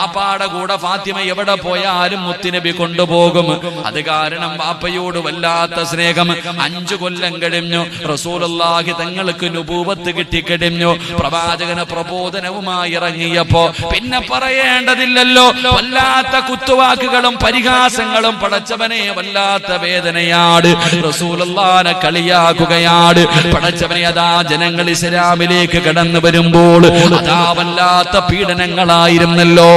വാപ്പാടെ കൂടെ ഫാത്തിമ എവിടെ പോയാലും മുത്തുനബി കൊണ്ടുപോകും. അത് കാരണം വാപ്പയോട് വല്ലാത്ത സ്നേഹം. 5 കൊല്ലം കഴിഞ്ഞു, റസൂലുള്ളാഹി തങ്ങൾക്ക് നുബൂവത്ത് കിട്ടിക്കഴിഞ്ഞു. പ്രവാചകന് പ്രബോധനവുമായി ഇറങ്ങിയപ്പോ പിന്നെ പറയേണ്ടതില്ലല്ലോ, വല്ലാത്ത കുത്തുവാക്കുകളും പരിഹാസങ്ങളും. പടച്ചവനെ വല്ലാത്ത വേദനയാണ്. റസൂലുള്ളാഹിനെ കളിയാക്കുകയാണ്. പടച്ചവനെ അതാ ജനങ്ങൾ ഇസ്ലാമിലേക്ക് കടന്നു വരുമ്പോൾ അതാ വല്ലാത്ത പീഡനങ്ങളായിരുന്നല്ലോ.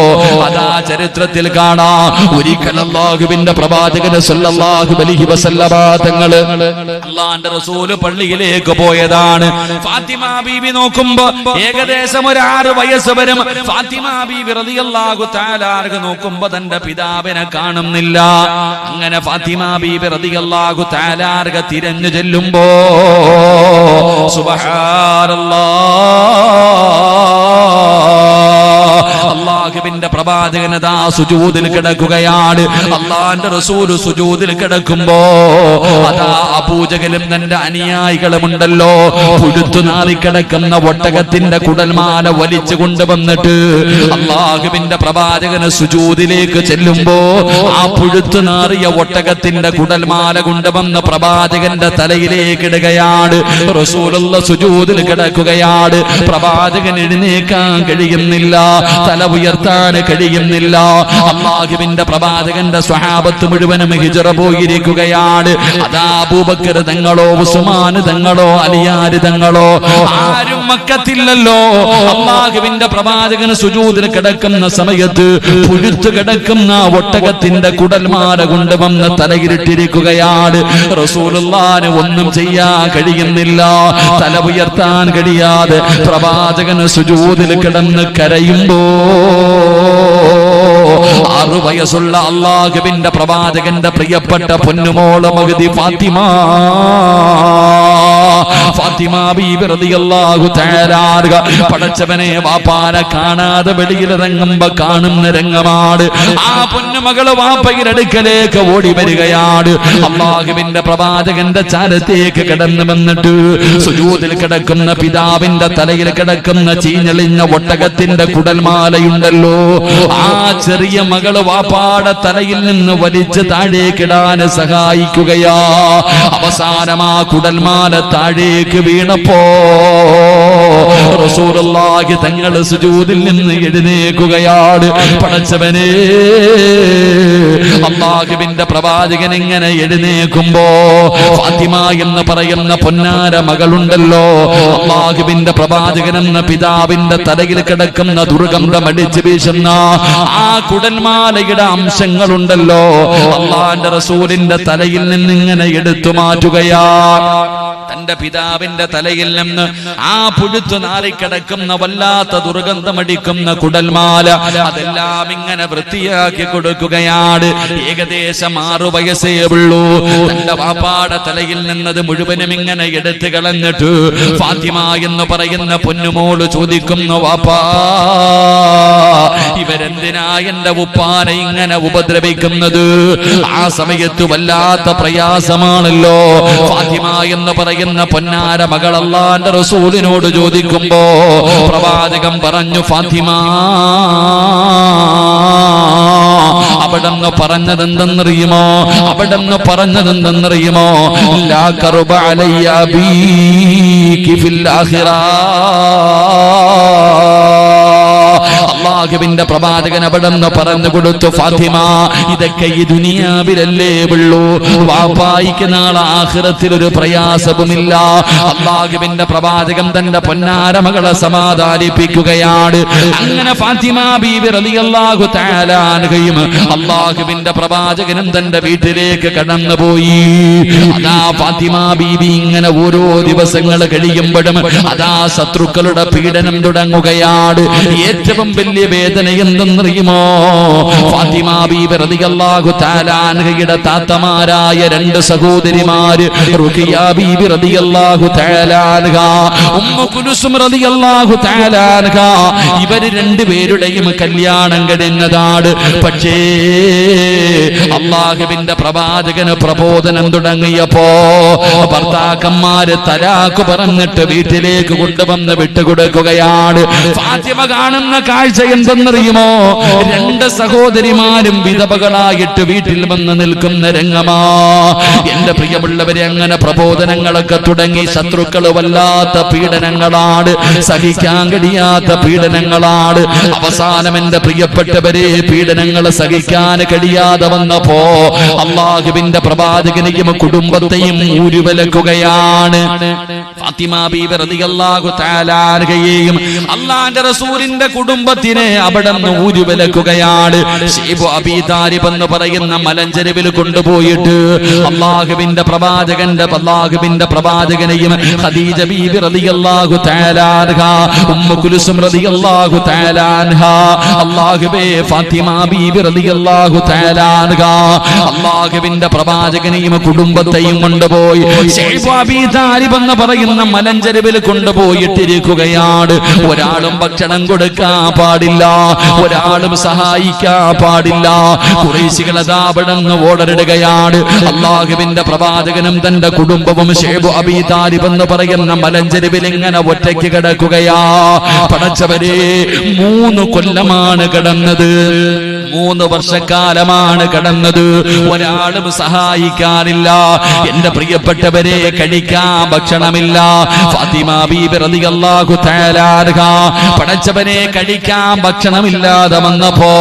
അതാ ചരിത്രത്തിൽ കാണാം. ഒരിക്കൽ അല്ലാഹുവിന്റെ പ്രവാചകൻ സല്ലല്ലാഹു അലൈഹി വസല്ലമ തങ്ങൾ അല്ലാഹുവിന്റെ റസൂൽ പള്ളിയിലേക്ക് പോയതാണ്. ഫാത്തിമ ബീവി നോക്കുമ്പോ ഏകദേശം ഒരു 6 വയസ്സ് വരും. ഫാത്തിമ ബീവി റളിയല്ലാഹു തആല അൻഹ നോക്കുമ്പോ തന്റെ പിതാവിനെ കാണുന്നില്ല. അങ്ങനെ ഫാത്തിമ ബീവി റളിയല്ലാഹു തആല അൻഹ തിരഞ്ഞു ചെല്ലുമ്പോ സുബ്ഹാനല്ലാഹ്, അല്ലാഹുവിന്റെ പ്രവാചകൻ ദാ സുജൂദിൽ കിടക്കുകയാണ്. അല്ലാഹുവിന്റെ റസൂൽ സുജൂദിൽ കിടക്കുമ്പോ അതാ അബൂജഹലും തന്റെ അനുയായികളുമുണ്ടല്ലോ, പുഴുത്തു നാറിക്കിടക്കുന്ന ഒട്ടകത്തിന്റെ കുടൽമാല വലിച്ചു കൊണ്ടുവന്നിട്ട് അല്ലാഹുവിന്റെ പ്രവാചകന് സുജൂദിലേക്ക് ചെല്ലുമ്പോ ആ പുഴുത്തു നാറിയ ഒട്ടകത്തിന്റെ കുടൽമാല കൊണ്ടുവന്ന് പ്രവാചകന്റെ തലയിലേക്ക് ഇടുകയാണ്. റസൂലുള്ള സുജൂദിൽ കിടക്കുകയാണ്. പ്രവാചകൻ എഴുന്നേക്കാൻ കഴിയുന്നില്ല, തല ഉയർത്താൻ കഴിയുന്നില്ല. അല്ലാഹുവിന്റെ പ്രവാചകന്റെ സ്വഹാബത്ത് മുഴുവനും ഹിജ്റ പോയിരിക്കുകയാണ്. അതാ അബൂബക്കർ തങ്ങളോ ഉസ്മാൻ തങ്ങളോ അലിയാർ തങ്ങളോ ആരും മക്കത്തില്ലല്ലോ. അല്ലാഹുവിന്റെ പ്രവാചകൻ സുജൂദിൽ കിടക്കുന്ന സമയത്ത് പുഴുത്തു കിടക്കുന്ന ഒട്ടകത്തിന്റെ കുടൽമാല കൊണ്ടുവന്ന് തലയിലിട്ടിരിക്കുകയാണ്. റസൂലുള്ളാഹിന് ഒന്നും ചെയ്യാൻ കഴിയുന്നില്ല, തല ഉയർത്താൻ കഴിയാതെ പ്രവാചകൻ സുജൂദിൽ കിടന്ന് കരയുമ്പോ 6 വയസ്സുള്ള അല്ലാഹുവിന്റെ പ്രവാചകന്റെ പ്രിയപ്പെട്ട പൊന്നുമോള് മഹ്ദി ഫാത്തിമ ബീബി റളിയല്ലാഹു തആല അൻഹ പടച്ചവനെ വാപ്പാനെ കാണാതെ വെളിയിലിറങ്ങുമ്പോ കാണുന്ന രംഗമാണ്. ആ പൊന്നുമകള് വാപ്പയുടെ അടുക്കലേക്ക് ഓടി വരികയാണ്. അല്ലാഹുവിന്റെ പ്രവാചകന്റെ ചാരത്തേക്ക് കടന്നു വന്നിട്ട് സുജൂദിൽ കിടക്കുന്ന പിതാവിന്റെ തലയിൽ കിടക്കുന്ന ചീഞ്ഞളിഞ്ഞ ഒട്ടകത്തിന്റെ കുടൽമാലയുണ്ടല്ലോ, ആ ചെറിയ മകള് വാപ്പാടെ തലയിൽ നിന്ന് വലിച്ച് താഴേക്കിടാൻ സഹായിക്കുകയാ. അവസാനം ആ കുടൽമാല താഴേക്ക് വീണപ്പോ റസൂലുള്ളാഹി തങ്ങൾ സുജൂദിൽ നിന്ന് എഴുന്നേൽക്കുകയാണ്. പടച്ചവനെ, അല്ലാഹുവിന്റെ പ്രവാചകൻ ഇങ്ങനെ എഴുന്നേൽക്കുമ്പോ ഫാത്തിമ എന്ന് പറയുന്ന പൊന്നാര മകളുണ്ടല്ലോ, അല്ലാഹുവിന്റെ പ്രവാചകൻ എന്ന പിതാവിന്റെ തലയിൽ കിടക്കുന്ന ദുർഗന്ധം അടിച്ചു വീശുന്ന ആ കുടൽമാലയുടെ അംശങ്ങളുണ്ടല്ലോ, അല്ലാഹുവിന്റെ റസൂലിന്റെ തലയിൽ നിന്ന് ഇങ്ങനെ എടുത്തു മാറ്റുകയാ. തന്റെ പിതാവിന്റെ തലയിൽ നിന്ന് ആ പുഴുത്തു നാറിക്കിടക്കുന്ന വല്ലാത്ത ദുർഗന്ധമടിക്കുന്ന കുടൽമാല അതെല്ലാം ഇങ്ങനെ വൃത്തിയാക്കി കൊടുക്കുകയാണ്. ഏകദേശം 6 വയസ്സേ ഉള്ളൂ. തന്റെ വാപ്പാടെ തലയിൽ നിന്നത് മുഴുവനും ഇങ്ങനെ എടുത്തു കളഞ്ഞിട്ട് ഫാത്തിമ എന്ന് പറയുന്ന പൊന്നുമോള് ചോദിക്കുന്നു, വാപ്പാ ഇവരെന്തിനാ എന്റെ ഉപ്പാനെ ഇങ്ങനെ ഉപദ്രവിക്കുന്നത്? ആ സമയത്ത് വല്ലാത്ത പ്രയാസമാണല്ലോ. ഫാത്തിമ എന്ന് പറയുന്ന പൊന്നാര മകൾ അല്ലാഹുവിന്റെ റസൂലിനോട് ചോദിക്കുമ്പോ പ്രവാചകൻ പറഞ്ഞു, ഫാത്തിമ അവിടെന്ന് പറഞ്ഞതെന്തെന്നറിയുമോ? ലാ കർബ അലയ്യ ബീകി ഫിൽ ആഖിറ. അല്ലാഹുവിന്റെ പ്രവാചകൻ അവിടെന്ന് പറഞ്ഞു കൊടുത്തു, ഫാത്തിമ ഇതൊക്കെ ഈ ദുനിയാവിലല്ലേ ഉള്ളൂ, വാപ്പായിക്ക് നാളെ ആഖിറത്തിൽ ഒരു പ്രയാസവുമില്ല. അല്ലാഹുവിന്റെ പ്രവാചകൻ തന്റെ പൊന്നാര മകളെ സമാധാനിപ്പിക്കുകയാണ്. അങ്ങനെ ഫാത്തിമ ബീവി റളിയല്ലാഹു തആല അൻഹയും അല്ലാഹുവിന്റെ പ്രവാചകനും തന്റെ വീട്ടിലേക്ക് കടന്നുപോയി. അതാ ഫാത്തിമ ബീവി ഇങ്ങനെ ഓരോ ദിവസങ്ങൾ കഴിയുമ്പോഴും അതാ ശത്രുക്കളുടെ പീഡനം തുടങ്ങുകയാണ്. ഏറ്റവും വലിയ വേദന എന്തെന്നറിയുമോ? ഫാത്തിമ ബീവി റളിയല്ലാഹു തആല അൻഹയുടെ താത്തമാരായ 2 സഹോദരിമാര്, റുഖിയ ബീവി റളിയല്ലാഹു തആല അൻഹ, ഉമ്മു കുൽസും റളിയല്ലാഹു തആല അൻഹ, ഇവർ 2 പേരുടെയും കല്യാണം കഴിഞ്ഞതാണ്. പക്ഷേ അല്ലാഹുവിന്റെ പ്രവാചകന് പ്രബോധനം തുടങ്ങിയപ്പോ ഭർത്താക്കന്മാര് തലാഖ് പറഞ്ഞിട്ട് വീട്ടിലേക്ക് കൊണ്ടുവന്ന് വിട്ടുകൊടുക്കുകയാണ്. ഫാത്തിമ കാണുന്ന കാഴ്ച എന്തെന്നറിയുമോ? രണ്ട് സഹോദരിമാരും വിധവകളായിട്ട് വീട്ടിൽ വന്ന് നിൽക്കുന്ന രംഗമാ. എന്റെ പ്രിയമുള്ളവരെ, അങ്ങനെ പ്രബോധനങ്ങളൊക്കെ തുടങ്ങി. ശത്രുക്കൾ വല്ലാത്ത പീഡനങ്ങളാണ്, സഹിക്കാൻ കഴിയാത്ത പീഡനങ്ങളാണ്. അവസാനം എന്റെ പ്രിയപ്പെട്ടവരെ, പീഡനങ്ങൾ സഹിക്കാൻ കഴിയാതെ വന്നപ്പോ അല്ലാഹുവിന്റെ പ്രവാചകനെയും കുടുംബത്തെയും ഊരുവലക്കുകയാണ്. ഫാത്തിമ ബീബി റളിയല്ലാഹു തആല അൻഹയെയും അല്ലാഹുവിന്റെ റസൂലിന്റെ കുടുംബത്തിനെ അവിടുന്ന് ഊരുവലക്കുകയാണ്. ശൈബ് അബീ താലിബ് എന്ന് പറയുന്ന മലഞ്ചെരുവിൽ കൊണ്ടുപോയിട്ട് അല്ലാഹുവിന്റെ പ്രവാചകനെയും ഖദീജ ബീബി റളിയല്ലാഹു തആല അൻഹ, ഉമ്മു കുൽസും റളിയല്ലാഹു തആല അൻഹ, അല്ലാഹുവേ ഫാത്തിമ ബീബി റളിയല്ലാഹു തആല അൻഹ അല്ലാഹുവിന്റെ പ്രവാചകനെയും കുടുംബത്തെയും കൊണ്ടുപോയി ശൈബ് അബീ താലിബ് എന്ന് പറയുന്ന മലഞ്ചെരുവിൽ കൊണ്ടുപോയിട്ടിരിക്കുകയാണ്. ഒരാളും ഭക്ഷണം കൊടുക്കാൻ പാടില്ല, ഒരാളും സഹായിക്കാൻ പാടില്ല. ഖുറൈശികൾ അതാ അവിടുന്ന് ഓർഡറിടുകയാണ്. അല്ലാഹുവിന്റെ പ്രവാചകനും തന്റെ കുടുംബവും ശൈബ് അബീ താലിബ് എന്ന് പറയുന്ന മലഞ്ചെരുവിൽ ഇങ്ങനെ ഒറ്റയ്ക്ക് കിടക്കുകയാ. പടച്ചവരെ, 3 കൊല്ലമാണ് കിടന്നത്, 3 വർഷക്കാലമാണ് കിടന്നത്. ഒരാളും സഹായിക്കാനില്ല. എന്റെ പ്രിയപ്പെട്ടവരെ, കഴിക്കാൻ ഭക്ഷണമില്ല. ഫാത്തിമ ബീബി റളിയല്ലാഹു തആല അൻഹ പടച്ചവനെ കഴിക്കാൻ ഭക്ഷണമില്ലാതെ വന്നപ്പോ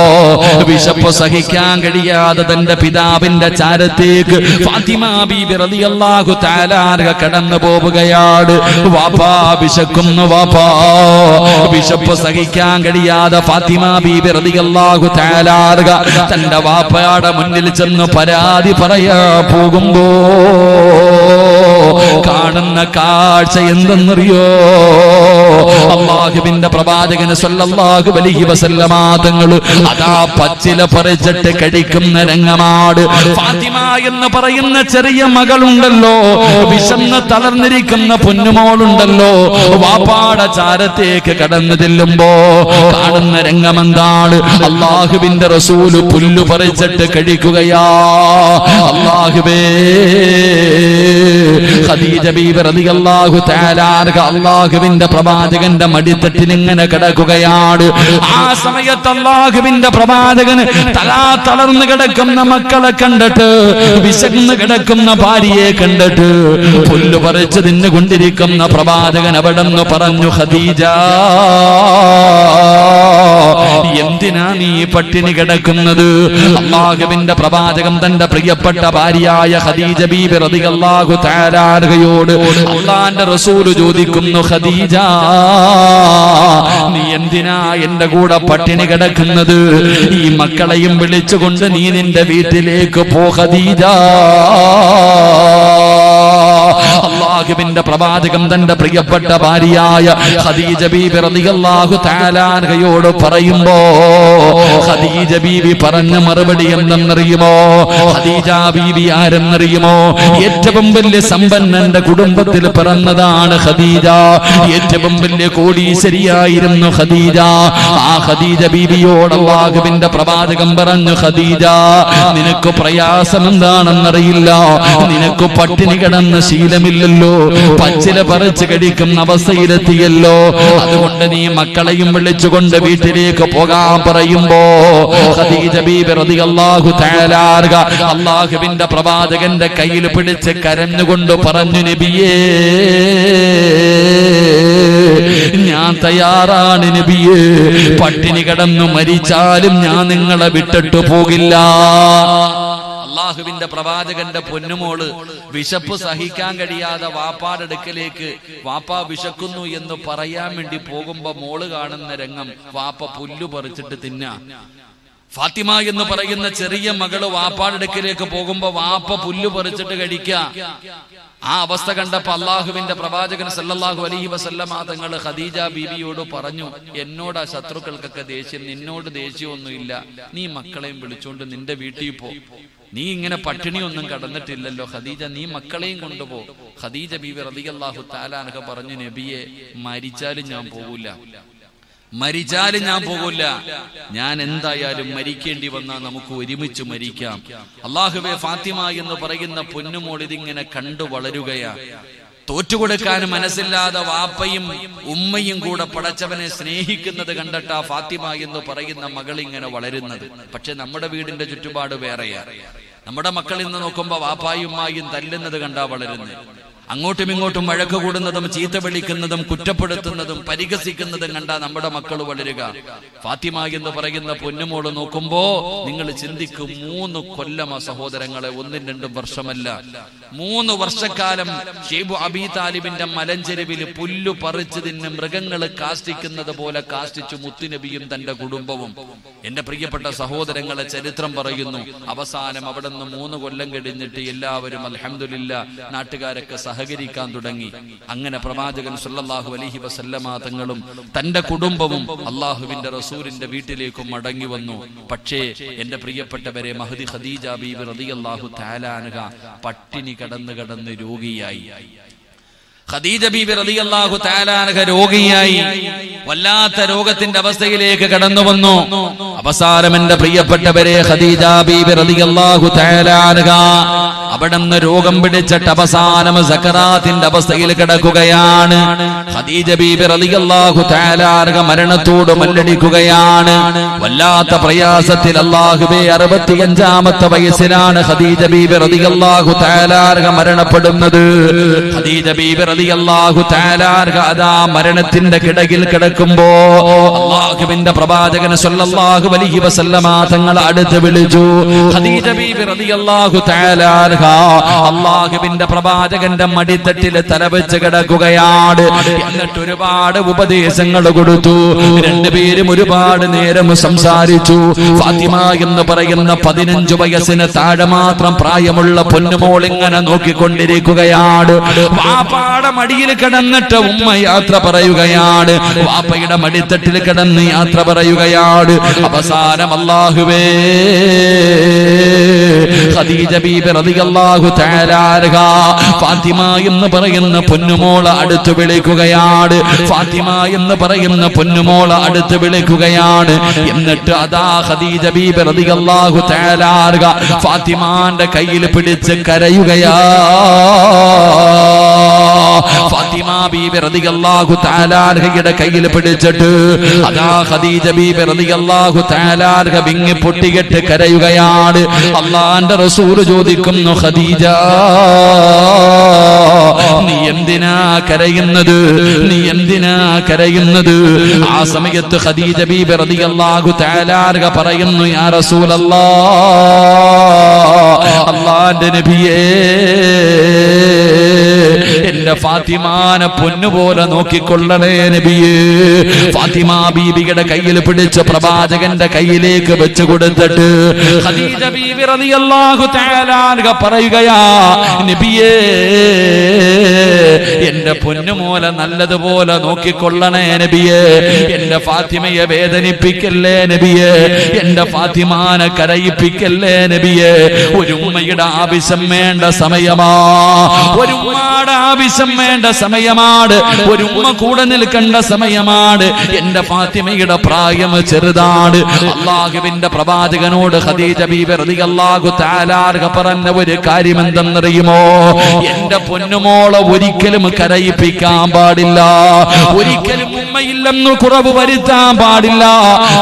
വിശപ്പ് സഹിക്കാൻ കഴിയാതെ തന്റെ പിതാവിന്റെ ചാരത്തേക്ക് ഫാത്തിമ ബീബി റളിയല്ലാഹു തആല അൻഹ കടന്നു പോവുകയാണ്. വാപ്പാ വിശക്കുന്നു, വാപ്പാ. വിശപ്പ് സഹിക്കാൻ കഴിയാതെ ഫാത്തിമ ബീബി റളിയല്ലാഹു തആല അൻഹ തന്റെ വാപ്പയുടെ മുന്നിൽ ചെന്ന് പരാതി പറയാ പോകുമ്പോ കാണുന്ന കാഴ്ച എന്തെന്നറിയോ? അല്ലാഹുവിന്റെ പ്രവാചകൻ സല്ലല്ലാഹു അലൈഹി വസല്ലമ തങ്ങൾ അതാ പച്ചില പറിച്ചിട്ട് കഴിക്കുന്ന രംഗമാണ്. ഫാത്തിമ എന്ന് പറയുന്ന ചെറിയ മകളുണ്ടല്ലോ, വിശന്ന് തളർന്നിരിക്കുന്ന പൊന്നുമോളുണ്ടല്ലോ, വാപ്പാടെ ചാരത്തേക്ക് കടന്നു ചെല്ലുമ്പോ കാണുന്ന രംഗമെന്താണ്? അല്ലാഹുവിന്റെ റസൂല് പുല്ലു പറിച്ചിട്ട് കഴിക്കുകയാ. അല്ലാഹുവേ, ഖദീജ ബീബി റളിയല്ലാഹു തആല അൻഹ അല്ലാഹുവിന്റെ പ്രവാചകന്റെ മടിത്തട്ടിൽ ഇങ്ങനെ കിടക്കുകയാണ്. ആ സമയത്ത് അല്ലാഹുവിന്റെ പ്രവാചകൻ തളർന്നു കിടക്കുന്ന മക്കളെ കണ്ടിട്ട്, വിശന്ന് കിടക്കുന്ന ഭാര്യയെ കണ്ടിട്ട് പുല്ല് പറിച്ച് തിന്നുകൊണ്ടിരിക്കുന്ന പ്രവാചകൻ അവിടെന്ന് പറഞ്ഞു, ഖദീജ, എന്തിനാ നീ പട്ടിണി കിടക്കുന്നത്? അല്ലാഹുവിന്റെ പ്രവാചകൻ തന്റെ പ്രിയപ്പെട്ട ഭാര്യയായ ഖദീജ ബീബി റളിയല്ലാഹു തആല അൻഹയോട് അല്ലാഹുവിന്റെ റസൂൽ ചോദിക്കുന്നു, ഖദീജ, നീ എന്തിനാ എന്റെ കൂടെ പട്ടിണി കിടക്കുന്നത്? ഈ മക്കളെയും വിളിച്ചുകൊണ്ട് നീ നിന്റെ വീട്ടിലേക്ക് പോ ഖദീജ. അല്ലാഹുവിന്റെ പ്രവാചകൻ തന്റെ പ്രിയപ്പെട്ട ഭാര്യയായ ഖദീജ ബീബി റളിയല്ലാഹു തആല അൻഹയോട് പറയുമ്പോ ഖദീജ ബീബി പറഞ്ഞ മറുപടി എന്തെന്നറിയുമോ? ഖദീജ ബീബി ആരെന്നറിയുമോ? ഏറ്റവും വലിയ സമ്പന്നന്റെ കുടുംബത്തിൽ പിറന്നതാണ് ഖദീജ. ഏറ്റവും വലിയ കോടീശ്വരിയായിരുന്നു ഖദീജ. ആ ഖദീജ ബീബിയോട് അല്ലാഹുവിന്റെ പ്രവാചകൻ പറഞ്ഞു, ഖദീജ, നിനക്ക് പ്രയാസം എന്താണെന്നറിയില്ല, നിനക്ക് പട്ടിണി കിടന്ന് ശീലമില്ലല്ലോ, പച്ചില പറിച്ച് കഴിക്കുന്ന അവസ്ഥയിലെത്തിയല്ലോ, അതുകൊണ്ട് നീ മക്കളെയും വിളിച്ചുകൊണ്ട് വീട്ടിലേക്ക് പോകാൻ പറയുമ്പോ ഖദീജ ബീബി റളിയല്ലാഹു തആല അൻഹ അല്ലാഹുവിന്റെ പ്രവാചകന്റെ കയ്യിൽ പിടിച്ച് കരഞ്ഞുകൊണ്ട് പറഞ്ഞു, നബിയേ, ഞാൻ തയ്യാറാണ് നബിയേ, പട്ടിണി കിടന്നു മരിച്ചാലും ഞാൻ നിങ്ങളെ വിട്ടിട്ട് പോകില്ല. അല്ലാഹുവിന്റെ പ്രവാചകന്റെ പൊന്നുമോള് വിശപ്പ് സഹിക്കാൻ കഴിയാതെ വാപ്പാടെ അടുക്കലേക്ക് വാപ്പ വിശക്കുന്നു എന്ന് പറയാൻ വേണ്ടി പോകുമ്പോ മോള് കാണുന്ന രംഗം, വാപ്പ പുല്ലു പറിച്ചിട്ട് തിന്നാ. ഫാത്തിമ എന്ന് പറയുന്ന ചെറിയ മകള് വാപ്പാടെ അടുക്കലേക്ക് പോകുമ്പോ വാപ്പ പുല്ലു പറിച്ചിട്ട് കഴിക്ക. ആ അവസ്ഥ കണ്ടപ്പോ അല്ലാഹുവിന്റെ പ്രവാചകൻ സല്ലല്ലാഹു അലൈഹി വസല്ലമ തങ്ങൾ ഖദീജ ബീബിയോട് പറഞ്ഞു, എന്നോട് ശത്രുക്കൾക്കൊക്കെ ദേഷ്യം, നിന്നോട് ദേഷ്യമൊന്നുമില്ല, നീ മക്കളെയും വിളിച്ചോണ്ട് നിന്റെ വീട്ടിൽ പോ, നീ ഇങ്ങനെ പട്ടിണിയൊന്നും കടന്നിട്ടില്ലല്ലോ, ഖദീജ നീ മക്കളെയും കൊണ്ടുപോ. ഖദീജ ബീബി റളിയല്ലാഹു തആല അൻഹ പറഞ്ഞു, നബിയെ, മരിച്ചാലും ഞാൻ പോകൂല, മരിച്ചാലും ഞാൻ പോകില്ല, ഞാൻ എന്തായാലും മരിക്കേണ്ടി വന്നാൽ നമുക്ക് ഒരുമിച്ച് മരിക്കാം. അല്ലാഹുവേ, ഫാത്തിമ എന്ന് പറയുന്ന പൊന്നുമോൾ ഇതിങ്ങനെ കണ്ടു വളരുകയാ. തോറ്റുകൊടുക്കാൻ മനസ്സില്ലാതെ വാപ്പയും ഉമ്മയും കൂടെ പടച്ചവനെ സ്നേഹിക്കുന്നത് കണ്ടിട്ടാ ഫാത്തിമ എന്ന് പറയുന്ന മകൾ ഇങ്ങനെ വളരുന്നത്. പക്ഷെ നമ്മുടെ വീടിന്റെ ചുറ്റുപാട് വേറെയാണ്. നമ്മുടെ മക്കൾ ഇന്ന് നോക്കുമ്പോ വാപ്പായും ഉമ്മായും തല്ലുന്നത് കണ്ടാ വളരുന്നത്. അങ്ങോട്ടും ഇങ്ങോട്ടും വഴക്ക് കൂടുന്നതും ചീത്ത വിളിക്കുന്നതും കുറ്റപ്പെടുത്തുന്നതും പരിഹസിക്കുന്നതും കണ്ടാ നമ്മുടെ മക്കൾ വളരുക. ഫാത്തിമ എന്ന് പറയുന്ന പൊന്നുമോള് നോക്കുമ്പോ നിങ്ങൾ ചിന്തിക്കും, 3 കൊല്ലം സഹോദരങ്ങളെ, 1-2 വർഷമല്ല, 3 വർഷക്കാലം ഷൈബ് അബീ താലിബിന്റെ മലഞ്ചെരുവിൽ പുല്ലു പറിച്ചു തിന്ന് മൃഗങ്ങൾ കാഷ്ടിക്കുന്നത് പോലെ കാഷ്ടിച്ചു മുത്തുനബിയും തന്റെ കുടുംബവും. എന്റെ പ്രിയപ്പെട്ട സഹോദരങ്ങളെ, ചരിത്രം പറയുന്നു, അവസാനം അവിടെ നിന്ന് 3 കൊല്ലം കഴിഞ്ഞിട്ട് എല്ലാവരും അൽഹംദുലില്ലാ നാട്ടുകാരൊക്കെ സഹകരിക്കാൻ തുടങ്ങി. അങ്ങനെ പ്രവാചകൻ സല്ലല്ലാഹു അലൈഹി വസല്ലമ തങ്ങളും തന്റെ കുടുംബവും അള്ളാഹുവിന്റെ റസൂലിന്റെ വീട്ടിലേക്ക് മടങ്ങി വന്നു. പക്ഷേ എന്റെ പ്രിയപ്പെട്ടവരെ, മഹദി ഖദീജ ബീബി റളിയല്ലാഹു തആല അൻഹ പട്ടിണി കിടന്ന് രോഗിയായി. ഖദീജ ബീബി റളിയല്ലാഹു തആല അൻഹ രോഗിയായി, വല്ലാത്ത രോഗത്തിന്റെ അവസ്ഥയിലേക്ക് കടന്നു വന്നു. അവസാനം എന്റെ പ്രിയപ്പെട്ടവരെ, ഖദീജ ബീബി റളിയല്ലാഹു തആല അൻഹ അവിടുന്ന് രോഗം പിടിച്ചിട്ട് അവസാനം സക്കറാത്തിന്റെ അവസ്ഥയിൽ കിടക്കുകയാണ്. ഖദീജ ബീബി റളിയല്ലാഹു തആല അൻഹ മരണത്തോട് മല്ലടിക്കുകയാണ്. വല്ലാത്ത പ്രയാസത്തിൽ അല്ലാഹുവേ, 65-ാമത്തെ വയസ്സിലാണ് ഖദീജ ബീബി റളിയല്ലാഹു തആല അൻഹ മരണപ്പെടുന്നത്. ഖദീജ ബീബി റളിയല്ലാഹു തആല അൻഹ അതാ മരണത്തിന്റെ കിടകിൽ കിടക്കുമ്പോ അല്ലാഹുവിന്റെ പ്രവാചകൻ സല്ലല്ലാഹു അലൈഹി വസല്ലമ തങ്ങൾ അടുത്ത് വിളിച്ചു. ഖദീജ ബീബി റളിയല്ലാഹു തആല അൻഹ അല്ലാഹുവിന്റെ പ്രവാചകന്റെ മടിത്തട്ടിൽ തലവെച്ച് കിടക്കുകയാണ്. എന്നിട്ട് ഒരുപാട് ഉപദേശങ്ങൾ കൊടുത്തു. രണ്ടുപേരും ഒരുപാട് നേരം സംസാരിച്ചു. ഫാത്തിമ എന്ന് പറയുന്ന 15 വയസ്സിന് താഴെ മാത്രം പ്രായമുള്ള പൊന്നുമോൾ ഇങ്ങനെ നോക്കിക്കൊണ്ടിരിക്കുകയാണ്. വാപ്പയുടെ മടിയിൽ കിടന്നിട്ട് ഉമ്മ യാത്ര പറയുകയാണ്. വാപ്പയുടെ മടിത്തട്ടിൽ കിടന്ന് യാത്ര പറയുകയാണ്. അവസാനം അല്ലാഹുവേ, ഖദീജ ബീബി റളിയല്ലാഹു തആല അൻഹ ഫാത്തിമ എന്ന് പറയുന്ന പൊന്നുമോളെ അടുത്ത് വിളിക്കുകയാണ്. ഫാത്തിമ എന്ന് പറയുന്ന പൊന്നുമോളെ അടുത്ത് വിളിക്കുകയാണ്. എന്നിട്ട് അതാ ഖദീജ ബീബി റളിയല്ലാഹു തആല അൻഹ ഫാത്തിമാന്റെ കയ്യിൽ പിടിച്ച് കരയുകയാ. ഫാത്തിമ ബീബി റളിയല്ലാഹു തആല അൻഹയുടെ കയ്യിൽ പിടിച്ചിട്ട് അതാ ഖദീജ ബീബി റളിയല്ലാഹു തആല അൻഹ വിങ്ങി പൊട്ടിയിട്ട് കരയുകയാണ്. അല്ലാഹുവിന്റെ റസൂൽ ചോദിക്കുന്നു, ഖദീജ, നീ എന്തിനാ കരയുന്നത്? നീ എന്തിനാ കരയുന്നത്? ആ സമയത്ത് ഖദീജ ബീബി റളിയല്ലാഹു തആല അൻഹ പറയുന്നു, യാ റസൂലല്ലാഹ്, അല്ലാഹുവിന്റെ നബിയേ, എന്റെ ഫാത്തിമാനെ പൊന്നുപോലെ നോക്കിക്കൊള്ളണേ നബിയേ. ഫാത്തിമ ബീബിയുടെ കയ്യിൽ പിടിച്ച് പ്രവാചകന്റെ കയ്യിലേക്ക് വെച്ച് കൊടുത്തിട്ട് ഖദീജ ബീബി റളിയല്ലാഹു തആല അൻഹ പറയുകയാ, നബിയേ, എന്റെ പൊന്നുമോലെ നല്ലതുപോലെ നോക്കിക്കൊള്ളണേ നബിയേ. എന്റെ ഫാത്തിമയെ വേദനിപ്പിക്കല്ലേ നബിയേ. എന്റെ ഫാത്തിമാനെ കരയിപ്പിക്കല്ലേ നബിയേ. ഒരു ഉമ്മയുടെ ആവശ്യം വേണ്ട സമയമാ, ഒരു ഉമ്മയുടെ ആവശ്യം വേണ്ട സമയമാണ്, ഒരു ഉമ്മ കൂടെ നിൽക്കേണ്ട സമയമാണ്. എന്റെ ഫാത്തിമയുടെ പ്രായം ചെറുതാണ്. അല്ലാഹുവിന്റെ പ്രവാചകനോട് ഖദീജ ബീബി റളിയല്ലാഹു തആല അൻഹ പറഞ്ഞ ഒരു കാര്യം എന്തെന്നറിയുമോ? എന്റെ പൊന്നുമോളെ ഒരിക്കലും കരയിപ്പിക്കാൻ പാടില്ല, ഒരിക്കലും ഉമ്മയില്ലെന്ന് കുറവ് വരുത്താൻ പാടില്ല.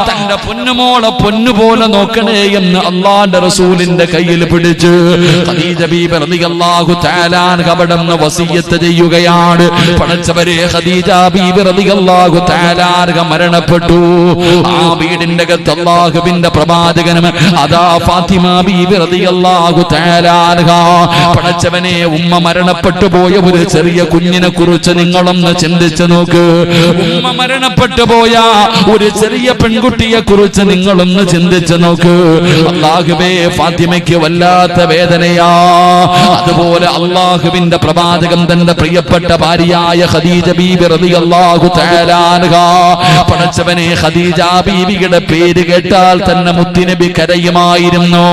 തന്റെ പൊന്നുമോളെ പൊന്നുപോലെ നോക്കണേ എന്ന് അല്ലാഹുവിന്റെ റസൂലിന്റെ കയ്യിൽ പിടിച്ച് ഖദീജ ബീബി റളിയല്ലാഹു തആല അൻഹ അവിടുന്ന് വസിയത്ത് ചെയ്യുകയാണ്. പടച്ചവരെ, ഖദീജ ബീബി റളിയല്ലാഹു തആല അൻഹ മരണപ്പെട്ടു. ആ വീടിന്റെ അകത്ത് അല്ലാഹുവിന്റെ പ്രവാചകനും അതാ ഫാത്തിമ ബീബി റളിയല്ലാഹു തആല അൻഹ. പടച്ചവനെ, ഉമ്മ മരണപ്പെട്ടു പോയ ഒരു ചെറിയ കുഞ്ഞിനെ കുറിച്ച് നിങ്ങളൊന്ന് ചിന്തിച്ചു നോക്ക്. ഉമ്മ മരണപ്പെട്ടു പോയ ഒരു ചെറിയ പെൺകുട്ടിയെ കുറിച്ച് നിങ്ങളൊന്ന് ചിന്തിച്ചു നോക്ക്. അല്ലാഹുവേ, ഫാത്തിമയ്ക്ക് വല്ലാത്ത വേദനയാ. അതുപോലെ അല്ലാഹുവിന്റെ പ്രവാചകൻ തന്റെ പ്രിയപ്പെട്ട ഭാര്യയായ ഖദീജ ബീബി റളിയല്ലാഹു തആല അൻഹ, പടച്ചവനെ, ഖദീജ ബീബിയുടെ പേര് കേട്ടാൽ തന്നെ മുത്തുനബി കരയുമായിരുന്നു.